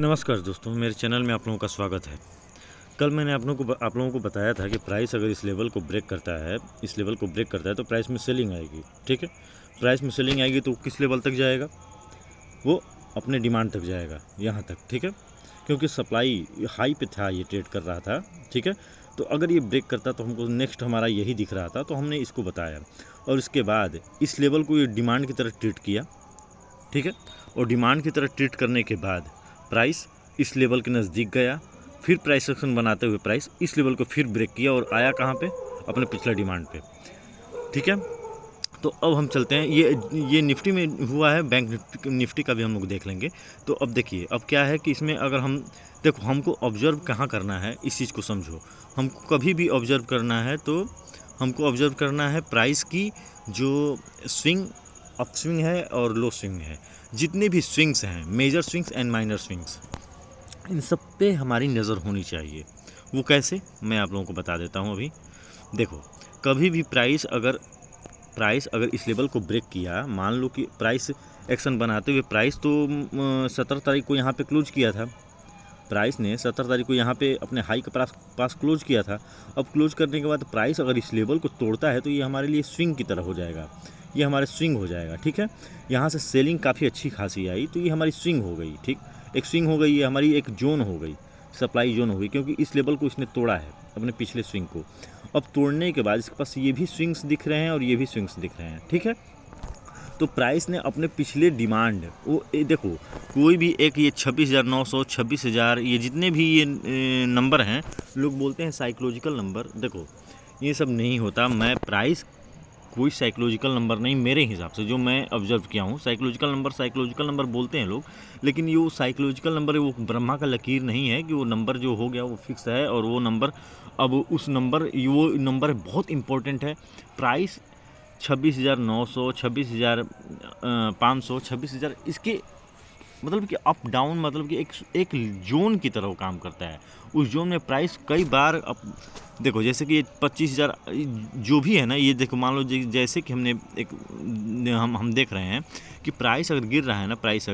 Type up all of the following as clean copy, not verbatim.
नमस्कार दोस्तों, मेरे चैनल में आप लोगों का स्वागत है। कल मैंने आप लोगों को बताया था कि प्राइस अगर इस लेवल को ब्रेक करता है तो प्राइस में सेलिंग आएगी। ठीक है, प्राइस में सेलिंग आएगी तो किस लेवल तक जाएगा? वो अपने डिमांड तक जाएगा, यहाँ तक। ठीक है, क्योंकि सप्लाई हाई पे था, ये ट्रेड कर रहा था। ठीक है, तो अगर ये ब्रेक करता तो हमको नेक्स्ट हमारा यही दिख रहा था, तो हमने इसको बताया और इसके बाद इस लेवल को ये डिमांड की तरह ट्रीट किया। ठीक है, और डिमांड की तरह ट्रीट करने के बाद प्राइस इस लेवल के नज़दीक गया, फिर प्राइस एक्शन बनाते हुए प्राइस इस लेवल को फिर ब्रेक किया और आया कहाँ पे? अपने पिछला डिमांड पे। ठीक है, तो अब हम चलते हैं, ये निफ्टी में हुआ है, बैंक निफ्टी का भी हम लोग देख लेंगे। तो अब देखिए, अब क्या है कि इसमें अगर हम देखो, हमको ऑब्जर्व कहाँ करना है, इस चीज़ को समझो। हमको कभी भी ऑब्जर्व करना है तो हमको ऑब्जर्व करना है प्राइस की जो स्विंग, अप स्विंग है और लो स्विंग है। जितने भी स्विंग्स हैं, major swings and minor swings, इन सब पे हमारी नज़र होनी चाहिए। वो कैसे, मैं आप लोगों को बता देता हूँ अभी। देखो, कभी भी प्राइस अगर इस लेवल को ब्रेक किया, मान लो कि प्राइस एक्शन बनाते हुए प्राइस तो 17 तारीख को यहाँ पे क्लोज किया था। प्राइस ने 17 तारीख को यहाँ पे अपने हाई के पास क्लोज किया था। अब क्लोज करने के बाद प्राइस अगर इस लेवल को तोड़ता है तो ये हमारे लिए स्विंग की तरह हो जाएगा, ये हमारे स्विंग हो जाएगा। ठीक है, यहाँ से सेलिंग काफ़ी अच्छी खासी आई तो ये हमारी स्विंग हो गई। ठीक, एक स्विंग हो गई, ये हमारी एक जोन हो गई, सप्लाई जोन हो गई, क्योंकि इस लेवल को इसने तोड़ा है, अपने पिछले स्विंग को। अब तोड़ने के बाद इसके पास ये भी स्विंग्स दिख रहे हैं और ये भी स्विंग्स दिख रहे हैं। ठीक है, तो प्राइस ने अपने पिछले डिमांड, वो देखो, कोई भी एक, ये 26,900, 26,000, ये जितने भी ये नंबर हैं, लोग बोलते हैं साइकोलॉजिकल नंबर। देखो, ये सब नहीं होता। मैं प्राइस कोई साइकोलॉजिकल नंबर नहीं, मेरे हिसाब से जो मैं ऑब्जर्व किया हूँ। साइकोलॉजिकल नंबर बोलते हैं लोग, लेकिन ये वो साइकोलॉजिकल नंबर है, वो ब्रह्मा का लकीर नहीं है कि वो नंबर जो हो गया वो फिक्स है और वो नंबर, अब उस नंबर, वो नंबर बहुत इंपॉर्टेंट है। प्राइस 26,900, 26,500, 26,000, इसके मतलब कि अप डाउन, मतलब कि एक जोन की तरह वो काम करता है। उस जोन में प्राइस कई बार देखो, जैसे कि 25,000 जो भी है ना, ये देखो, मान लो जैसे कि हमने एक, हम देख रहे हैं कि प्राइस अगर गिर रहा है ना, प्राइस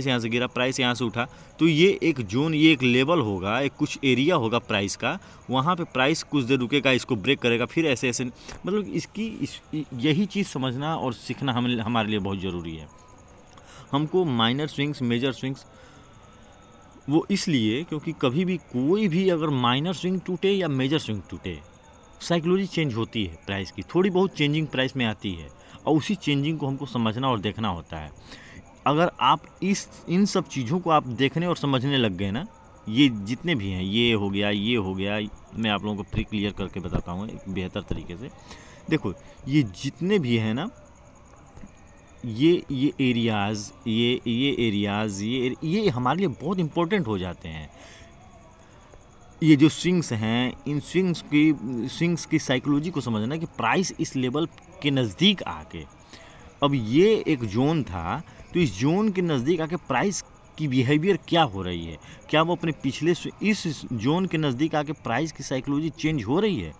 यहाँ से गिरा, प्राइस यहाँ से उठा, तो ये एक जोन, ये एक लेवल होगा, एक कुछ एरिया होगा प्राइस का। वहाँ पे प्राइस कुछ देर रुकेगा, इसको ब्रेक करेगा, फिर ऐसे ऐसे, मतलब यही चीज़ समझना और सीखना हमारे लिए बहुत ज़रूरी है। हमको माइनर स्विंग्स, मेजर स्विंग्स, वो इसलिए क्योंकि कभी भी कोई भी अगर माइनर स्विंग टूटे या मेजर स्विंग टूटे, साइकोलॉजी चेंज होती है प्राइस की, थोड़ी बहुत चेंजिंग प्राइस में आती है और उसी चेंजिंग को हमको समझना और देखना होता है। अगर आप इन सब चीज़ों को आप देखने और समझने लग गए ना, ये जितने भी हैं, ये हो गया, मैं आप लोगों को प्री क्लियर करके बताता हूँ एक बेहतर तरीके से। देखो, ये जितने भी हैं ना, ये एरियाज़, ये हमारे लिए बहुत इम्पोर्टेंट हो जाते हैं। ये जो स्विंग्स हैं, इन स्विंग्स की साइकोलॉजी को समझना कि प्राइस इस लेवल के नज़दीक आके, अब ये एक जोन था, तो इस जोन के नज़दीक आके प्राइस की बिहेवियर क्या हो रही है, क्या वो अपने पिछले इस जोन के नज़दीक आके प्राइस की साइकोलॉजी चेंज हो रही है?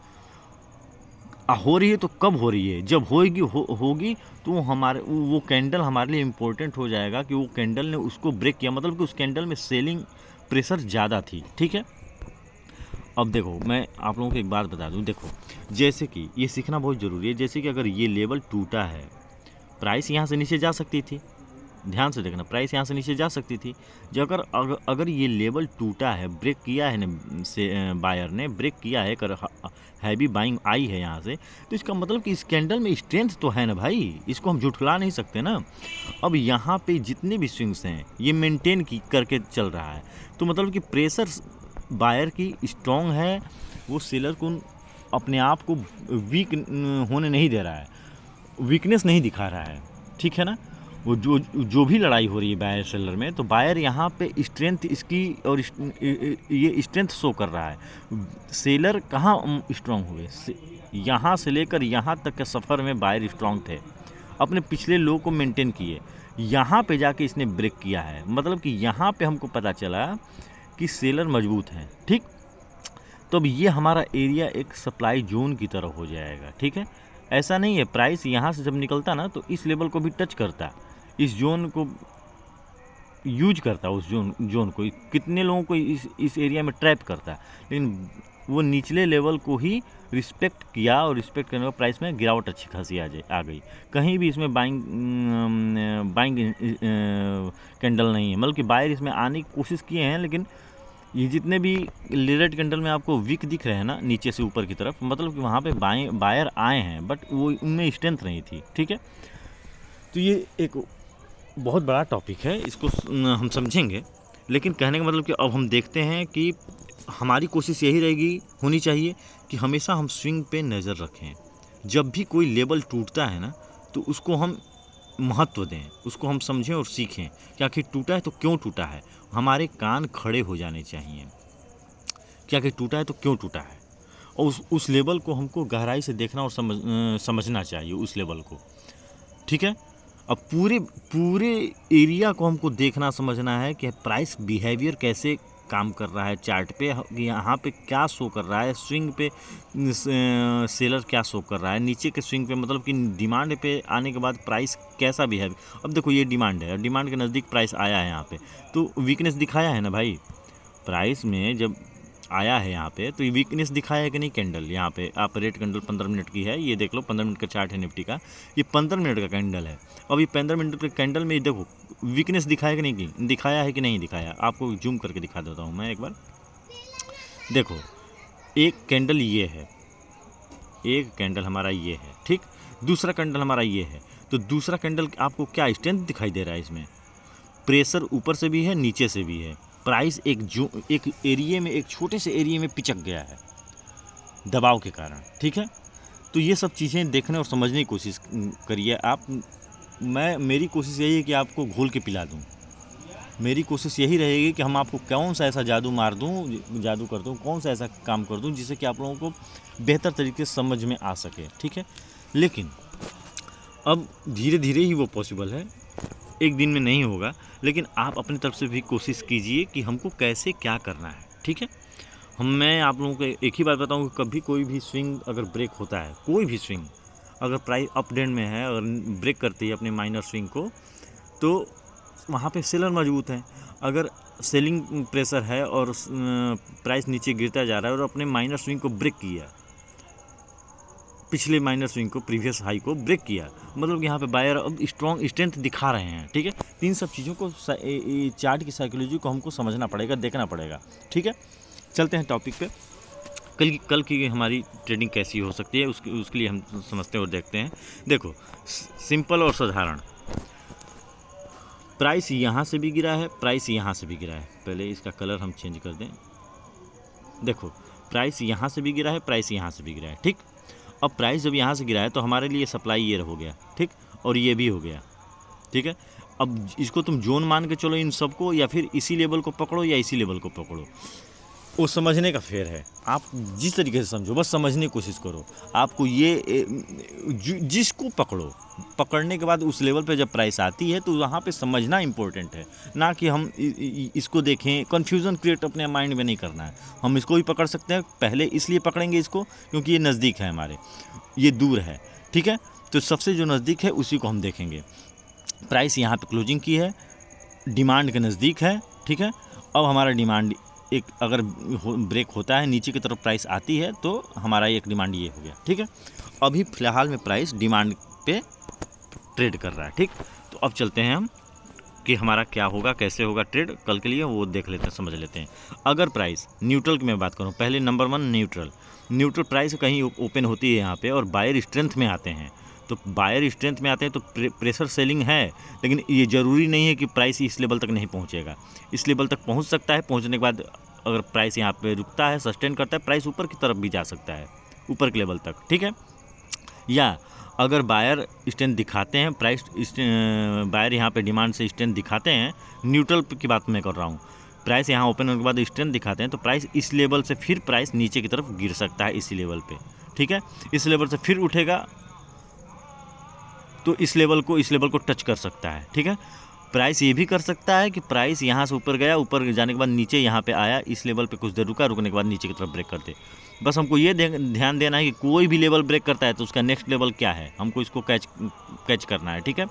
हो रही है तो कब हो रही है? जब होगी तो वो कैंडल हमारे लिए इम्पोर्टेंट हो जाएगा कि वो कैंडल ने उसको ब्रेक किया, मतलब कि उस कैंडल में सेलिंग प्रेशर ज़्यादा थी। ठीक है, अब देखो, मैं आप लोगों को एक बात बता दूं। देखो, जैसे कि ये सीखना बहुत ज़रूरी है, जैसे कि अगर ये लेवल टूटा है, प्राइस यहाँ से नीचे जा सकती थी। ध्यान से देखना, प्राइस यहाँ से नीचे जा सकती थी। जो अगर ये लेवल टूटा है, ब्रेक किया है ना, से बायर ने ब्रेक किया है, कर हैवी बाइंग आई है यहाँ से, तो इसका मतलब कि इस कैंडल में स्ट्रेंथ तो है ना भाई, इसको हम झुठला नहीं सकते ना। अब यहाँ पे जितने भी स्विंग्स हैं, ये मेंटेन करके चल रहा है, तो मतलब कि प्रेशर बायर की स्ट्रॉन्ग है, वो सेलर को अपने आप को वीक होने नहीं दे रहा है, वीकनेस नहीं दिखा रहा है। ठीक है ना, वो जो भी लड़ाई हो रही है बायर सेलर में, तो बायर यहाँ पे स्ट्रेंथ इसकी, और ये स्ट्रेंथ शो कर रहा है। सेलर कहाँ स्ट्रांग हुए, यहाँ से लेकर यहाँ तक के सफ़र में बायर स्ट्रांग थे, अपने पिछले लो को मेंटेन किए, यहाँ पे जाके इसने ब्रेक किया है, मतलब कि यहाँ पे हमको पता चला कि सेलर मजबूत हैं। ठीक, तो अब ये हमारा एरिया एक सप्लाई जोन की तरह हो जाएगा। ठीक है, ऐसा नहीं है, प्राइस यहाँ से जब निकलता ना तो इस लेवल को भी टच करता, इस जोन को यूज करता है उस जोन को, कितने लोगों को इस एरिया में ट्रैप करता है, लेकिन वो निचले लेवल को ही रिस्पेक्ट किया और रिस्पेक्ट करने का प्राइस में गिरावट अच्छी खासी आ गई। कहीं भी इसमें बाइंग कैंडल नहीं है, मतलब कि बायर इसमें आने की कोशिश किए हैं, लेकिन ये जितने भी रेड कैंडल में आपको वीक दिख रहे हैं ना नीचे से ऊपर की तरफ, मतलब कि वहाँ पे बायर आए हैं, बट वो उनमें स्ट्रेंथ नहीं थी। ठीक है, तो ये एक बहुत बड़ा टॉपिक है, इसको हम समझेंगे, लेकिन कहने का मतलब कि अब हम देखते हैं कि हमारी कोशिश यही रहेगी होनी चाहिए कि हमेशा हम स्विंग पे नज़र रखें। जब भी कोई लेवल टूटता है ना, तो उसको हम महत्व दें, उसको हम समझें और सीखें कि आखिर टूटा है तो क्यों टूटा है। हमारे कान खड़े हो जाने चाहिए कि आखिर टूटा है तो क्यों टूटा है, और उस लेवल को हमको गहराई से देखना और समझना चाहिए उस लेवल को। ठीक है, अब पूरे एरिया को हमको देखना समझना है कि प्राइस बिहेवियर कैसे काम कर रहा है चार्ट पे, यहाँ पे क्या शो कर रहा है, स्विंग पे सेलर क्या शो कर रहा है, नीचे के स्विंग पे मतलब कि डिमांड पे आने के बाद प्राइस कैसा बिहेव। अब देखो ये डिमांड है, डिमांड के नज़दीक प्राइस आया है यहाँ पे, तो वीकनेस दिखाया है ना भाई। प्राइस में जब आया है यहाँ पे तो ये वीकनेस दिखाया है कि नहीं कैंडल। यहाँ पे आप रेड कैंडल 15 मिनट की है, ये देख लो 15 मिनट का चार्ट है निफ्टी का, ये 15 मिनट का कैंडल है। अब ये 15 मिनट के कैंडल में देखो वीकनेस दिखाया कि नहीं, दिखाया है कि नहीं दिखाया। आपको जूम करके दिखा देता हूँ मैं एक बार। देखो एक कैंडल ये है, एक कैंडल हमारा ये है, ठीक, दूसरा कैंडल हमारा ये है, तो दूसरा कैंडल आपको क्या स्ट्रेंथ दिखाई दे रहा है, इसमें प्रेशर ऊपर से भी है नीचे से भी है। प्राइस एक एरिया में, एक छोटे से एरिया में पिचक गया है दबाव के कारण। ठीक है, तो ये सब चीज़ें देखने और समझने की कोशिश करिए आप। मेरी कोशिश यही है कि आपको घोल के पिला दूं। मेरी कोशिश यही रहेगी कि हम आपको कौन सा ऐसा जादू कर दूं, कौन सा ऐसा काम कर दूं जिससे कि आप लोगों को बेहतर तरीके से समझ में आ सके। ठीक है, लेकिन अब धीरे धीरे ही वो पॉसिबल है, एक दिन में नहीं होगा, लेकिन आप अपनी तरफ से भी कोशिश कीजिए कि हमको कैसे क्या करना है। ठीक है, मैं आप लोगों को एक ही बात बताऊं कि कभी कोई भी स्विंग अगर ब्रेक होता है, कोई भी स्विंग अगर प्राइस अप ट्रेंड में है, अगर ब्रेक करती है अपने माइनर स्विंग को, तो वहाँ पे सेलर मजबूत है। अगर सेलिंग प्रेशर है और प्राइस नीचे गिरता जा रहा है और अपने माइनर स्विंग को ब्रेक किया, पिछले माइनर स्विंग को, प्रीवियस हाई को ब्रेक किया, मतलब कि यहाँ पे बायर अब स्ट्रॉन्ग स्ट्रेंथ दिखा रहे हैं। ठीक है, इन सब चीज़ों को चार्ट की साइकोलॉजी को हमको समझना पड़ेगा, देखना पड़ेगा। ठीक है, चलते हैं टॉपिक पे। कल की हमारी ट्रेडिंग कैसी हो सकती है उसके लिए हम समझते हैं और देखते हैं। देखो सिंपल और साधारण, प्राइस यहाँ से भी गिरा है, प्राइस यहाँ से भी गिरा है। पहले इसका कलर हम चेंज कर दें। देखो प्राइस यहाँ से भी गिरा है, प्राइस यहाँ से भी गिरा है। ठीक, अब प्राइस जब यहाँ से गिरा है तो हमारे लिए सप्लाई ये हो गया, ठीक, और ये भी हो गया। ठीक है, अब इसको तुम जोन मान के चलो इन सबको, या फिर इसी लेवल को पकड़ो या इसी लेवल को पकड़ो, वो समझने का फेर है। आप जिस तरीके से समझो, बस समझने की कोशिश करो। आपको ये जिसको पकड़ने के बाद उस लेवल पे जब प्राइस आती है तो वहाँ पे समझना इंपॉर्टेंट है, ना कि हम इसको देखें। कन्फ्यूज़न क्रिएट अपने माइंड में नहीं करना है। हम इसको भी पकड़ सकते हैं, पहले इसलिए पकड़ेंगे इसको क्योंकि ये नज़दीक है हमारे, ये दूर है। ठीक है, तो सबसे जो नज़दीक है उसी को हम देखेंगे। प्राइस यहाँ पे क्लोजिंग की है, डिमांड के नज़दीक है। ठीक है, अब हमारा डिमांड एक अगर ब्रेक होता है, नीचे की तरफ प्राइस आती है, तो हमारा एक डिमांड ये हो गया। ठीक है, अभी फ़िलहाल में प्राइस डिमांड पे ट्रेड कर रहा है। ठीक, तो अब चलते हैं हम कि हमारा क्या होगा, कैसे होगा ट्रेड कल के लिए, वो देख लेते हैं, समझ लेते हैं। अगर प्राइस न्यूट्रल की मैं बात करूँ, पहले नंबर 1 न्यूट्रल प्राइस कहीं ओपन होती है यहाँ पे और बायर स्ट्रेंथ में आते हैं, तो बायर स्ट्रेंथ में आते हैं तो प्रेशर सेलिंग है, लेकिन ये ज़रूरी नहीं है कि प्राइस इस लेवल तक नहीं पहुँचेगा। इस लेवल तक पहुँच सकता है, पहुँचने के बाद अगर प्राइस यहाँ पे रुकता है, सस्टेन करता है, प्राइस ऊपर की तरफ भी जा सकता है, ऊपर के लेवल तक। ठीक है, या अगर बायर स्ट्रेंथ दिखाते हैं, बायर यहाँ पे डिमांड से स्ट्रेंथ दिखाते हैं, न्यूट्रल की बात मैं कर रहा हूँ, प्राइस यहाँ ओपन होने के बाद स्ट्रेंथ दिखाते हैं, तो प्राइस इस लेवल से फिर प्राइस नीचे की तरफ गिर सकता है इसी लेवल पे। ठीक है, इस लेवल से फिर उठेगा तो इस लेवल को टच कर सकता है। ठीक है, प्राइस ये भी कर सकता है कि प्राइस यहाँ से ऊपर गया, ऊपर जाने के बाद नीचे यहाँ पे आया, इस लेवल पे कुछ देर रुका, रुकने के बाद नीचे की तरफ ब्रेक कर दे। बस हमको ये ध्यान देना है कि कोई भी लेवल ब्रेक करता है तो उसका नेक्स्ट लेवल क्या है, हमको इसको कैच करना है। ठीक है,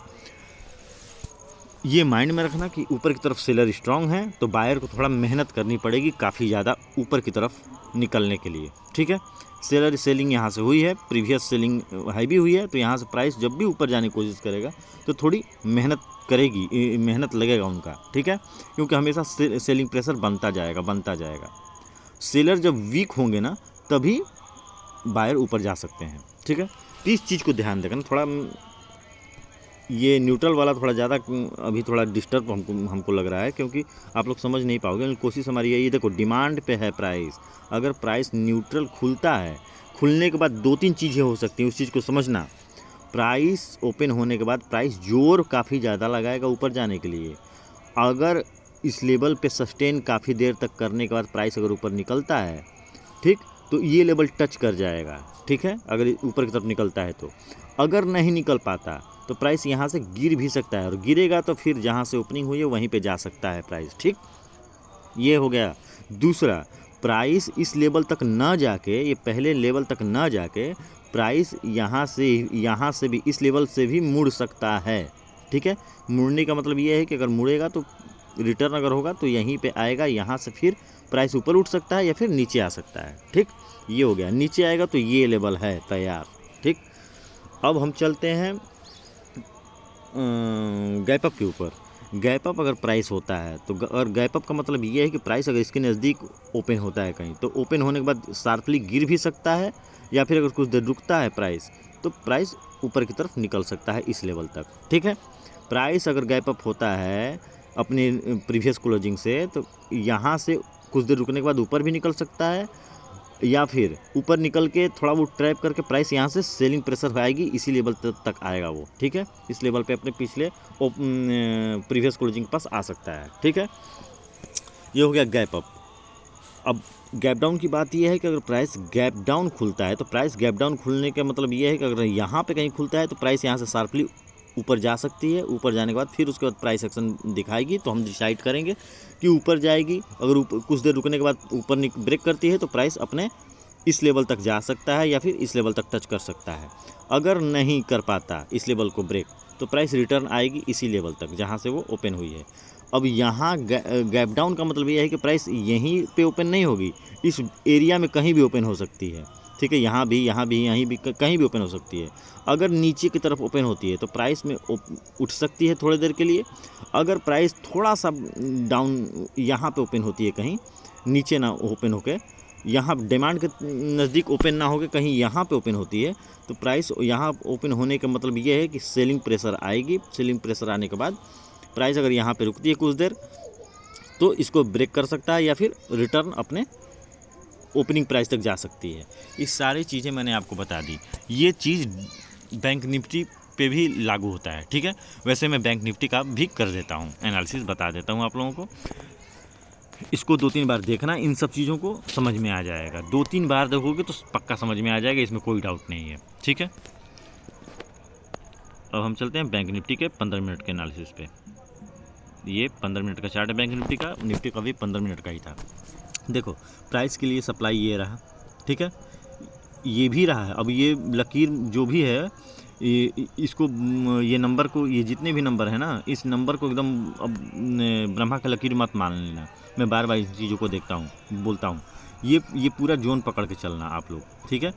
ये माइंड में रखना कि ऊपर की तरफ सेलर स्ट्रांग है तो बायर को थोड़ा मेहनत करनी पड़ेगी काफ़ी ज़्यादा ऊपर की तरफ निकलने के लिए, ठीक है। सेलर सेलिंग यहाँ से हुई है, प्रीवियस सेलिंग हाई भी हुई है, तो यहाँ से प्राइस जब भी ऊपर जाने की कोशिश करेगा तो थोड़ी मेहनत करेगी, मेहनत लगेगा उनका, ठीक है, क्योंकि हमेशा सेलिंग प्रेशर बनता जाएगा। सेलर जब वीक होंगे ना तभी बायर ऊपर जा सकते हैं, ठीक है। तो इस चीज़ को ध्यान देना थोड़ा। ये न्यूट्रल वाला थोड़ा ज़्यादा अभी थोड़ा डिस्टर्ब हमको लग रहा है, क्योंकि आप लोग समझ नहीं पाओगे, लेकिन कोशिश हमारी यही है। देखो डिमांड पे है प्राइस, अगर प्राइस न्यूट्रल खुलता है, खुलने के बाद 2-3 चीज़ें हो सकती हैं, उस चीज़ को समझना। प्राइस ओपन होने के बाद प्राइस जोर काफ़ी ज़्यादा लगाएगा ऊपर जाने के लिए। अगर इस लेवल पे सस्टेन काफ़ी देर तक करने के बाद प्राइस अगर ऊपर निकलता है, ठीक, तो ये लेवल टच कर जाएगा, ठीक है, अगर ऊपर की तरफ निकलता है तो। अगर नहीं निकल पाता तो प्राइस यहाँ से गिर भी सकता है, और गिरेगा तो फिर जहाँ से ओपनिंग हुई है वहीं पे जा सकता है प्राइस, ठीक। ये हो गया। दूसरा, प्राइस इस लेवल तक ना जाके, ये पहले लेवल तक ना जाके प्राइस यहाँ से भी इस लेवल से भी मुड़ सकता है, ठीक है। मुड़ने का मतलब ये है कि अगर मुड़ेगा तो रिटर्न अगर होगा तो यहीं पे आएगा, यहाँ से फिर प्राइस ऊपर उठ सकता है या फिर नीचे आ सकता है, ठीक। ये हो गया। नीचे आएगा तो ये लेवल है तैयार, ठीक। अब हम चलते हैं गैप अप के ऊपर। गैप अप अगर प्राइस होता है तो और गैप अप का मतलब ये है कि प्राइस अगर इसके नज़दीक ओपन होता है कहीं, तो ओपन होने के बाद शार्पली गिर भी सकता है, या फिर अगर कुछ देर रुकता है प्राइस तो प्राइस ऊपर की तरफ निकल सकता है इस लेवल तक, ठीक है। प्राइस अगर गैप अप होता है अपने प्रीवियस क्लोजिंग से, तो यहाँ से कुछ देर रुकने के बाद ऊपर भी निकल सकता है, या फिर ऊपर निकल के थोड़ा वो ट्रैप करके प्राइस यहाँ से सेलिंग प्रेशर आएगी, इसी लेवल तक आएगा वो, ठीक है। इस लेवल पे अपने पिछले प्रीवियस क्लोजिंग के पास आ सकता है, ठीक है। ये हो गया गैप अप। अब गैप डाउन की बात यह है कि अगर प्राइस गैप डाउन खुलता है, तो प्राइस गैप डाउन खुलने का मतलब ये है कि अगर यहाँ पे कहीं खुलता है तो प्राइस यहाँ से शार्पली ऊपर जा सकती है। ऊपर जाने के बाद फिर उसके बाद प्राइस एक्शन दिखाएगी, तो हम डिसाइड करेंगे कि ऊपर जाएगी। अगर ऊपर कुछ देर रुकने के बाद ऊपर ब्रेक करती है तो प्राइस अपने इस लेवल तक जा सकता है या फिर इस लेवल तक टच कर सकता है। अगर नहीं कर पाता इस लेवल को ब्रेक, तो प्राइस रिटर्न आएगी इसी लेवल तक जहाँ से वो ओपन हुई है। अब यहाँ गैप डाउन का मतलब ये है कि प्राइस यहीं पे ओपन नहीं होगी, इस एरिया में कहीं भी ओपन हो सकती है, ठीक है। यहाँ भी यहीं भी कहीं भी ओपन हो सकती है। अगर नीचे की तरफ ओपन होती है तो प्राइस में उठ सकती है थोड़ी देर के लिए। अगर प्राइस थोड़ा सा डाउन यहाँ पे ओपन होती है, कहीं नीचे ना ओपन होके, यहाँ डिमांड के नज़दीक ओपन ना होकर कहीं यहाँ पे ओपन होती है, तो प्राइस यहाँ ओपन होने का मतलब ये है कि सेलिंग प्रेशर आएगी। सेलिंग प्रेशर आने के बाद प्राइस अगर यहाँ पे रुकती है कुछ देर, तो इसको ब्रेक कर सकता है या फिर रिटर्न अपने ओपनिंग प्राइस तक जा सकती है। ये सारी चीज़ें मैंने आपको बता दी। ये चीज़ बैंक निफ्टी पे भी लागू होता है, ठीक है। वैसे मैं बैंक निफ्टी का भी कर देता हूँ, एनालिसिस बता देता हूँ आप लोगों को। इसको 2-3 बार देखना, इन सब चीज़ों को समझ में आ जाएगा। 2-3 बार देखोगे तो पक्का समझ में आ जाएगा, इसमें कोई डाउट नहीं है, ठीक है। अब हम चलते हैं बैंक निफ्टी के 15 मिनट के एनालिसिस पे। ये 15 मिनट का चार्ट है बैंक निफ्टी का भी 15 मिनट का ही था। देखो प्राइस के लिए सप्लाई ये रहा, ठीक है, ये भी रहा है। अब ये लकीर जो भी है, इसको ये नंबर को, ये जितने भी नंबर है ना, इस नंबर को एकदम अब ब्रह्मा का लकीर मत मान लेना। मैं बार बार इन चीज़ों को देखता हूँ, बोलता हूँ। ये पूरा जोन पकड़ के चलना आप लोग, ठीक है।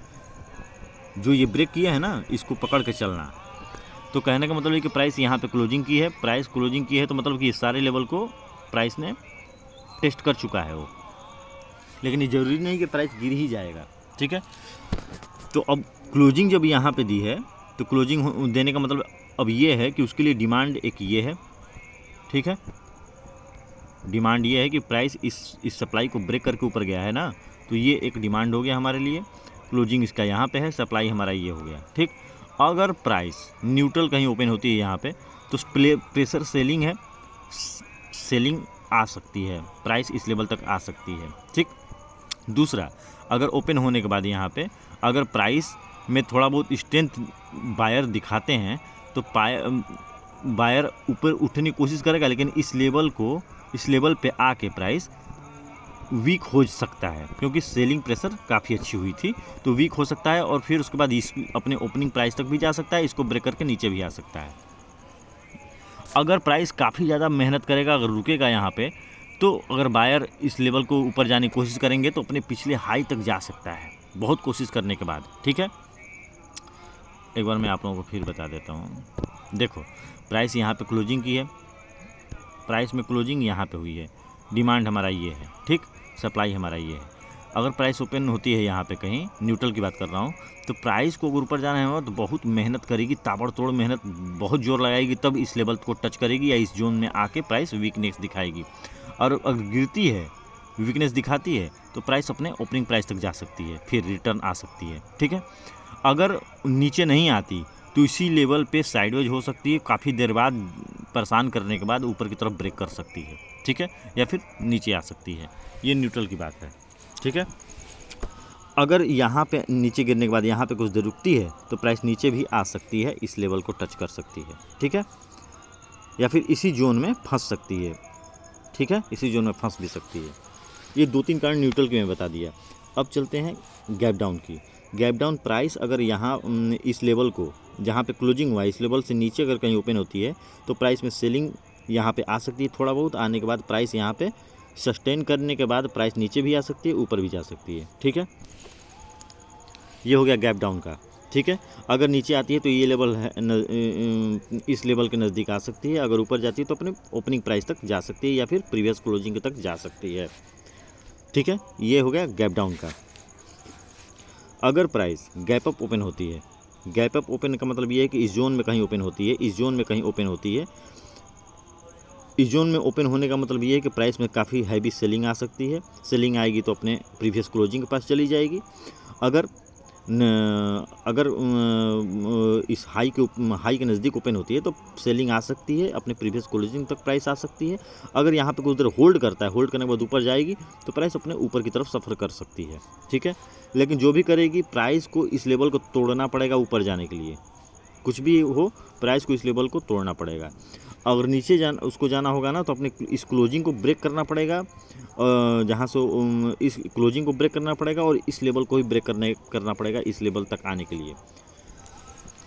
जो ये ब्रेक किया है ना, इसको पकड़ के चलना। तो कहने का मतलब है कि प्राइस यहाँ पे क्लोजिंग की है, प्राइस क्लोजिंग की है तो मतलब कि इस सारे लेवल को प्राइस ने टेस्ट कर चुका है वो। लेकिन ये ज़रूरी नहीं कि प्राइस गिर ही जाएगा, ठीक है। तो अब क्लोजिंग जब यहाँ पे दी है, तो क्लोजिंग देने का मतलब अब ये है कि उसके लिए डिमांड एक ये है, ठीक है। डिमांड ये है कि प्राइस इस सप्लाई को ब्रेक करके ऊपर गया है ना, तो ये एक डिमांड हो गया हमारे लिए। क्लोजिंग इसका यहाँ पे है, सप्लाई हमारा ये हो गया, ठीक। अगर प्राइस न्यूट्रल कहीं ओपन होती है यहाँ पे, तो प्रेशर सेलिंग है, सेलिंग आ सकती है, प्राइस इस लेवल तक आ सकती है, ठीक। दूसरा, अगर ओपन होने के बाद यहाँ पे अगर प्राइस में थोड़ा बहुत स्ट्रेंथ बायर दिखाते हैं, तो बायर ऊपर उठने की कोशिश करेगा, लेकिन इस लेवल पे आके प्राइस वीक हो सकता है, क्योंकि सेलिंग प्रेशर काफ़ी अच्छी हुई थी, तो वीक हो सकता है। और फिर उसके बाद इस अपने ओपनिंग प्राइस तक भी जा सकता है, इसको ब्रेक करके नीचे भी आ सकता है। अगर प्राइस काफ़ी ज़्यादा मेहनत करेगा, अगर रुकेगा यहाँ पे, तो अगर बायर इस लेवल को ऊपर जाने की कोशिश करेंगे तो अपने पिछले हाई तक जा सकता है, बहुत कोशिश करने के बाद। ठीक है, एक बार मैं आप लोगों को फिर बता देता हूँ। देखो प्राइस यहाँ पे क्लोजिंग की है, प्राइस में क्लोजिंग यहाँ पे हुई है, डिमांड हमारा ये है, ठीक, सप्लाई हमारा ये है। अगर प्राइस ओपन होती है यहाँ पे कहीं, न्यूट्रल की बात कर रहा हूँ, तो प्राइस को अगर ऊपर जाना है तो बहुत मेहनत करेगी, ताबड़तोड़ मेहनत, बहुत जोर लगाएगी, तब इस लेवल को टच करेगी या इस जोन में आके प्राइस वीकनेस दिखाएगी। और अगर गिरती है, वीकनेस दिखाती है, तो प्राइस अपने ओपनिंग प्राइस तक जा सकती है, फिर रिटर्न आ सकती है। ठीक है, अगर नीचे नहीं आती तो इसी लेवल पे साइडवेज हो सकती है, काफ़ी देर बाद परेशान करने के बाद ऊपर की तरफ ब्रेक कर सकती है। ठीक है, या फिर नीचे आ सकती है, ये न्यूट्रल की बात है। ठीक है, अगर यहाँ पे नीचे गिरने के बाद यहाँ पे कुछ देर रुकती है तो प्राइस नीचे भी आ सकती है, इस लेवल को टच कर सकती है। ठीक है, या फिर इसी जोन में फंस सकती है। ठीक है, इसी जोन में फंस भी सकती है। ये 2-3 कारण न्यूट्रल के मैं बता दिया। अब चलते हैं गैप डाउन की। गैप डाउन प्राइस अगर यहाँ इस लेवल को, जहाँ पे क्लोजिंग हुआ है, इस लेवल से नीचे अगर कहीं ओपन होती है तो प्राइस में सेलिंग यहाँ पे आ सकती है, थोड़ा बहुत आने के बाद प्राइस यहाँ पे सस्टेन करने के बाद प्राइस नीचे भी आ सकती है, ऊपर भी जा सकती है। ठीक है, ये हो गया गैप डाउन का। ठीक है, अगर नीचे आती है तो ये लेवल है इस लेवल के नज़दीक आ सकती है, अगर ऊपर जाती है तो अपने ओपनिंग प्राइस तक जा सकती है या फिर प्रीवियस क्लोजिंग तक जा सकती है। ठीक है, ये हो गया गैप डाउन का। अगर प्राइस गैप अप ओपन होती है, गैप अप ओपन का मतलब ये है कि इस जोन में कहीं ओपन होती है, इस जोन में कहीं ओपन होती है, इस जोन में ओपन होने का मतलब ये है कि प्राइस में काफ़ी हैवी सेलिंग आ सकती है। सेलिंग आएगी तो अपने प्रीवियस क्लोजिंग के पास चली जाएगी। अगर इस हाई के नज़दीक ओपन होती है तो सेलिंग आ सकती है, अपने प्रीवियस क्लोजिंग तक प्राइस आ सकती है। अगर यहाँ पे कुछ देर होल्ड करता है, होल्ड करने के बाद ऊपर जाएगी तो प्राइस अपने ऊपर की तरफ सफ़र कर सकती है। ठीक है, लेकिन जो भी करेगी प्राइस को इस लेवल को तोड़ना पड़ेगा ऊपर जाने के लिए, कुछ भी हो प्राइस को इस लेवल को तोड़ना पड़ेगा। अगर नीचे उसको जाना होगा ना तो अपने इस क्लोजिंग को ब्रेक करना पड़ेगा, जहाँ से इस क्लोजिंग को ब्रेक करना पड़ेगा और इस लेवल को ही ब्रेक करना पड़ेगा इस लेवल तक आने के लिए।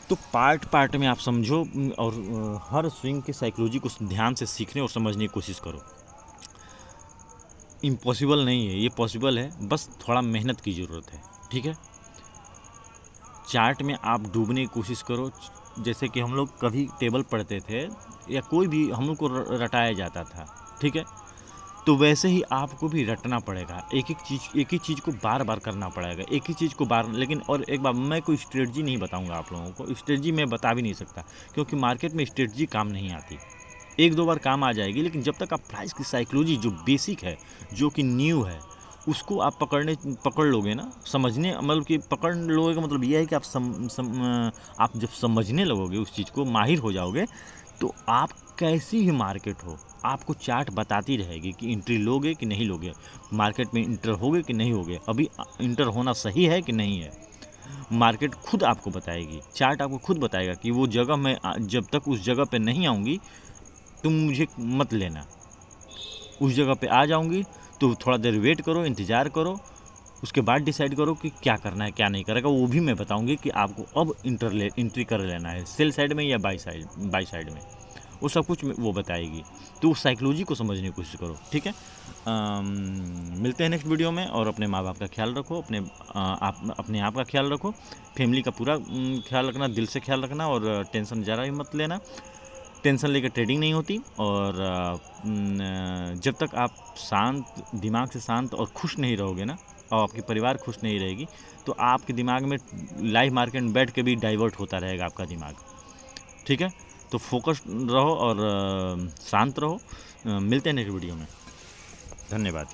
तो पार्ट पार्ट में आप समझो और हर स्विंग के साइकोलॉजी को ध्यान से सीखने और समझने की कोशिश करो। इम्पॉसिबल नहीं है, ये पॉसिबल है, बस थोड़ा मेहनत की ज़रूरत है। ठीक है, चार्ट में आप डूबने की कोशिश करो, जैसे कि हम लोग कभी टेबल पढ़ते थे या कोई भी हम लोग को रटाया जाता था। ठीक है, तो वैसे ही आपको भी रटना पड़ेगा, एक ही चीज़ को बार बार करना पड़ेगा, एक ही चीज़ को बार। लेकिन और एक बार मैं कोई स्ट्रेटजी नहीं बताऊंगा आप लोगों को, स्ट्रेटजी मैं बता भी नहीं सकता, क्योंकि मार्केट में स्ट्रेटजी काम नहीं आती। 1-2 बार काम आ जाएगी, लेकिन जब तक आप प्राइस की साइकोलॉजी जो बेसिक है, जो कि न्यू है, उसको आप पकड़ लोगे ना, समझने मतलब कि पकड़ लोगे का मतलब ये है कि आप जब समझने लगोगे उस चीज़ को, माहिर हो जाओगे, तो आप कैसी ही मार्केट हो आपको चार्ट बताती रहेगी कि एंट्री लोगे कि नहीं लोगे, मार्केट में इंटर होगे कि नहीं होगे, अभी इंटर होना सही है कि नहीं है। मार्केट खुद आपको बताएगी, चार्ट आपको खुद बताएगा कि वो जगह मैं जब तक उस जगह पे नहीं आऊँगी तुम मुझे मत लेना, उस जगह पे आ जाऊँगी तो थोड़ा देर वेट करो, इंतज़ार करो, उसके बाद डिसाइड करो कि क्या करना है क्या नहीं करेगा। वो भी मैं बताऊंगी कि आपको अब एंट्री कर लेना है, सेल साइड में या बाई साइड में, वो सब कुछ वो बताएगी। तो उस साइकोलॉजी को समझने की कोशिश करो। ठीक है, मिलते हैं नेक्स्ट वीडियो में। और अपने माँ बाप का ख्याल रखो, अपने आप का ख्याल रखो, फैमिली का पूरा ख्याल रखना, दिल से ख्याल रखना, और टेंशन ज़रा भी मत लेना। टेंशन लेकर ट्रेडिंग नहीं होती। और जब तक आप दिमाग से शांत और खुश नहीं रहोगे ना, और आपकी परिवार खुश नहीं रहेगी, तो आपके दिमाग में लाइव मार्केट में बैठ के भी डाइवर्ट होता रहेगा आपका दिमाग। ठीक है, तो फोकस रहो और शांत रहो। मिलते हैं नेक्स्ट वीडियो में। धन्यवाद।